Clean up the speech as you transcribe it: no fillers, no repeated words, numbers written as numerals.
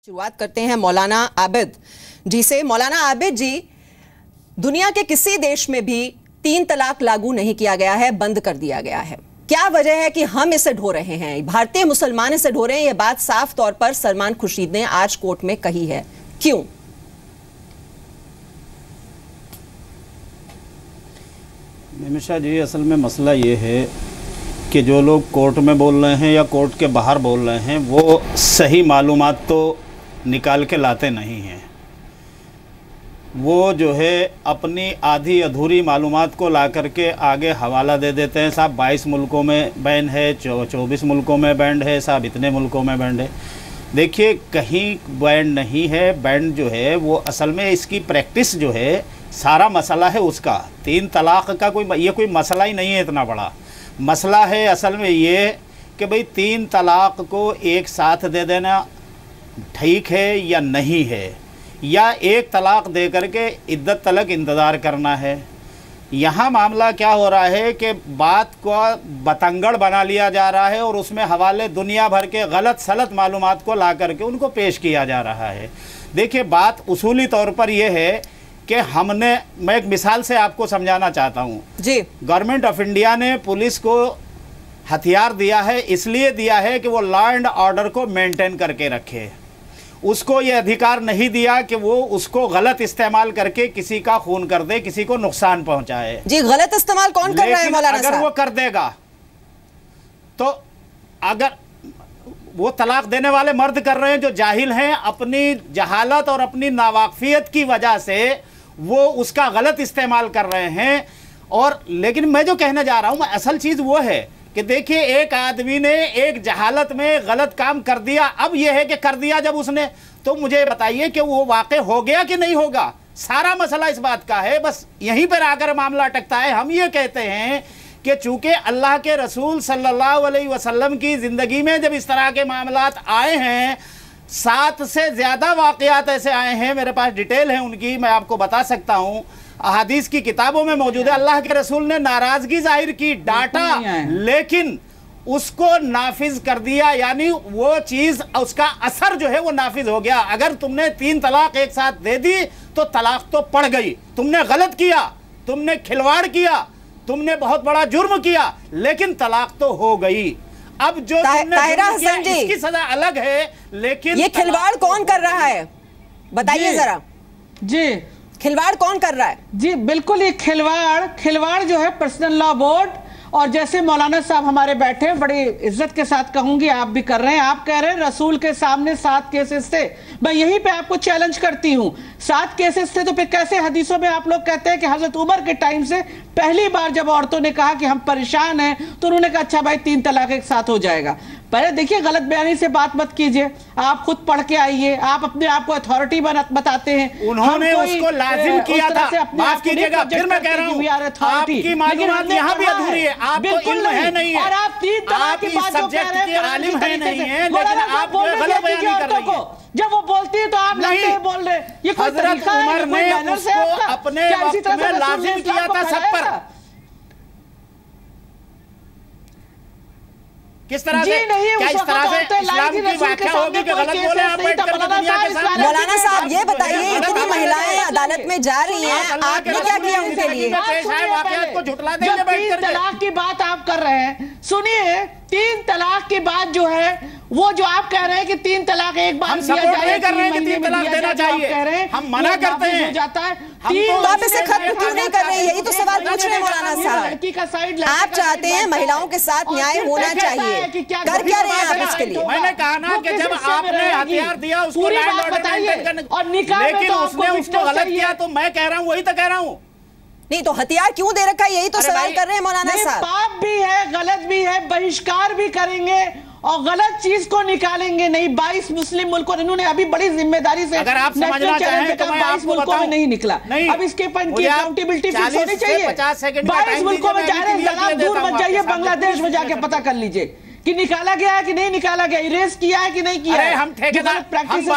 शुरुआत करते हैं मौलाना आबिद जी से। मौलाना आबिद जी, दुनिया के किसी देश में भी 3 तलाक लागू नहीं किया गया है, बंद कर दिया गया है। क्या वजह है कि हम इसे ढो रहे हैं, भारतीय मुसलमान इसे ढो रहे हैं? यह बात साफ तौर पर सलमान खुर्शीद ने आज कोर्ट में कही है। क्यों? निमिषा जी, असल में मसला ये है कि जो लोग कोर्ट में बोल रहे हैं या कोर्ट के बाहर बोल रहे हैं वो सही मालूमात तो निकाल के लाते नहीं हैं। वो जो है अपनी आधी अधूरी मालूमात को ला करके आगे हवाला दे देते हैं। साहब 22 मुल्कों में बैन है, 24 मुल्कों में बैंड है, साहब इतने मुल्कों में बैंड है। देखिए, कहीं बैंड नहीं है। बैंड जो है वो असल में इसकी प्रैक्टिस जो है, सारा मसला है उसका। 3 तलाक का ये कोई मसला ही नहीं है इतना बड़ा। मसला है असल में ये कि भाई 3 तलाक को एक साथ दे देना ठीक है या नहीं है, या एक तलाक दे करके इद्दत तलक इंतज़ार करना है। यहाँ मामला क्या हो रहा है कि बात को बतंगड़ बना लिया जा रहा है और उसमें हवाले दुनिया भर के गलत सलत मालूमात को ला करके उनको पेश किया जा रहा है। देखिए, बात उसूली तौर पर यह है कि मैं एक मिसाल से आपको समझाना चाहता हूँ जी। गवर्नमेंट ऑफ इंडिया ने पुलिस को हथियार दिया है, इसलिए दिया है कि वो लॉ एंड ऑर्डर को मेंटेन करके रखे। उसको ये अधिकार नहीं दिया कि वो उसको गलत इस्तेमाल करके किसी का खून कर दे, किसी को नुकसान पहुंचाए। जी, गलत इस्तेमाल कौन कर रहा है मौलाना साहब? अगर वो कर देगा तो अगर वो तलाक देने वाले मर्द कर रहे हैं जो जाहिल हैं, अपनी जहालत और अपनी नावाकफियत की वजह से वो उसका गलत इस्तेमाल कर रहे हैं। और लेकिन मैं जो कहने जा रहा हूं, असल चीज वो है कि देखिए, एक आदमी ने एक जहालत में गलत काम कर दिया। अब यह है कि कर दिया जब उसने, तो मुझे बताइए कि वो वाकई हो गया कि नहीं होगा। सारा मसला इस बात का है, बस यहीं पर आकर मामला अटकता है। हम ये कहते हैं कि चूंकि अल्लाह के रसूल सल्लल्लाहु अलैहि वसल्लम की ज़िंदगी में जब इस तरह के मामलात आए हैं, 7 से ज़्यादा वाक़यात ऐसे आए हैं, मेरे पास डिटेल है उनकी, मैं आपको बता सकता हूँ, अहादीस की किताबों में मौजूद है। अल्लाह के रसूल ने नाराज़गी जाहिर की, डांटा, लेकिन उसको नाफिज कर दिया। यानी वो चीज़, उसका असर जो है वो नाफिज हो गया। अगर तुमने 3 तलाक एक साथ दे दी तो तलाक तो पड़ गई। तुमने गलत किया, तुमने खिलवाड़ किया, तुमने बहुत बड़ा जुर्म किया, लेकिन तलाक तो हो गई। अब जो इसकी सजा अलग है, लेकिन ये खिलवाड़ कौन कर रहा है बताइए जरा जी। खिलवाड़ कौन कर रहा है? जी बिल्कुल, ये खिलवाड़ जो है पर्सनल लॉ बोर्ड, और जैसे मौलाना साहब हमारे बैठे हैं, बड़ी इज्जत के साथ कहूंगी, आप भी कर रहे हैं। आप कह रहे हैं रसूल के सामने 7 केसेस थे। मैं यहीं पे आपको चैलेंज करती हूं, 7 केसेस थे तो फिर कैसे हदीसों में आप लोग कहते हैं कि हजरत उमर के टाइम से पहली बार जब औरतों ने कहा कि हम परेशान हैं तो उन्होंने कहा अच्छा भाई 3 तलाक एक साथ हो जाएगा। पहले देखिए, गलत बयानी से बात मत कीजिए, आप खुद पढ़ के आइए। आप अपने आप को अथॉरिटी बताते हैं, उन्होंने उसको लाजिम किया था। माफ कीजिएगा, फिर मैं कह रहा हूं, आपकी मालूमात यहां भी अधूरी है, आपको इल्म है नहीं है, और आप 3 तलाक की बात जो कह रहे हैं आलिम है नहीं है, लेकिन आप गलत बयानी कर रही हैं। जब वो बोलती है तो आप नहीं बोल रहे। ये कोई तरीका है? उमर ने उसको अपने वक्त में लाजिम किया था सब पर। किस तरह से, क्या इस तरह से इस्लाम की व्याख्या होगी कि गलत बोले आप बैठ कर दुनिया के साथ? मौलाना साहब ये बताइए, इतनी महिलाएं अदालत में जा रही हैं, आपने क्या किया उनके लिए? वाकयात को झुठला देंगे बैठ कर। 3 तलाक की बात आप कर रहे हैं, सुनिए। 3 तलाक की बात जो है, वो जो आप कह रहे हैं कि 3 तलाक एक बार दिया जाए, कर रहे हैं कि 3 तलाक देना चाहिए, हम मना करते हैं, जाता है। तो आप इसे खत्म क्यों नहीं कर रहे हैं? यही तो सवाल पूछ रहे हैं मौलाना साहब। लड़की का साइड आप चाहते हैं महिलाओं के साथ न्याय होना चाहिए, कर क्या रहे हैं आप इसके लिए? मैंने कहा ना कि जब आपने हथियार दिया उसको लेकिन उसने उसको गलत किया, तो मैं कह रहा हूँ, वही तो कह रहा हूँ। नहीं तो हथियार क्यों दे रखा है, यही तो सवाल कर रहे हैं मौलाना साहब। पाप भी है, गलत भी है, बहिष्कार भी करेंगे और गलत चीज को निकालेंगे नहीं। 22 मुस्लिम मुल्कों, इन्होंने अभी बड़ी जिम्मेदारी से, अगर आप समझना चाहें तो मैं 22 मुल्कों में नहीं निकला। अब इसके की अकाउंटेबिलिटी फिक्स होनी चाहिए। 22 मुल्कों में जा रहे हैं, जरा दूर मत जाइए, बांग्लादेश में जाके पता कर लीजिए कि निकाला गया है कि नहीं निकाला गया, इरेज किया है कि नहीं किया है। हम ठेकेदार, प्रैक्टिस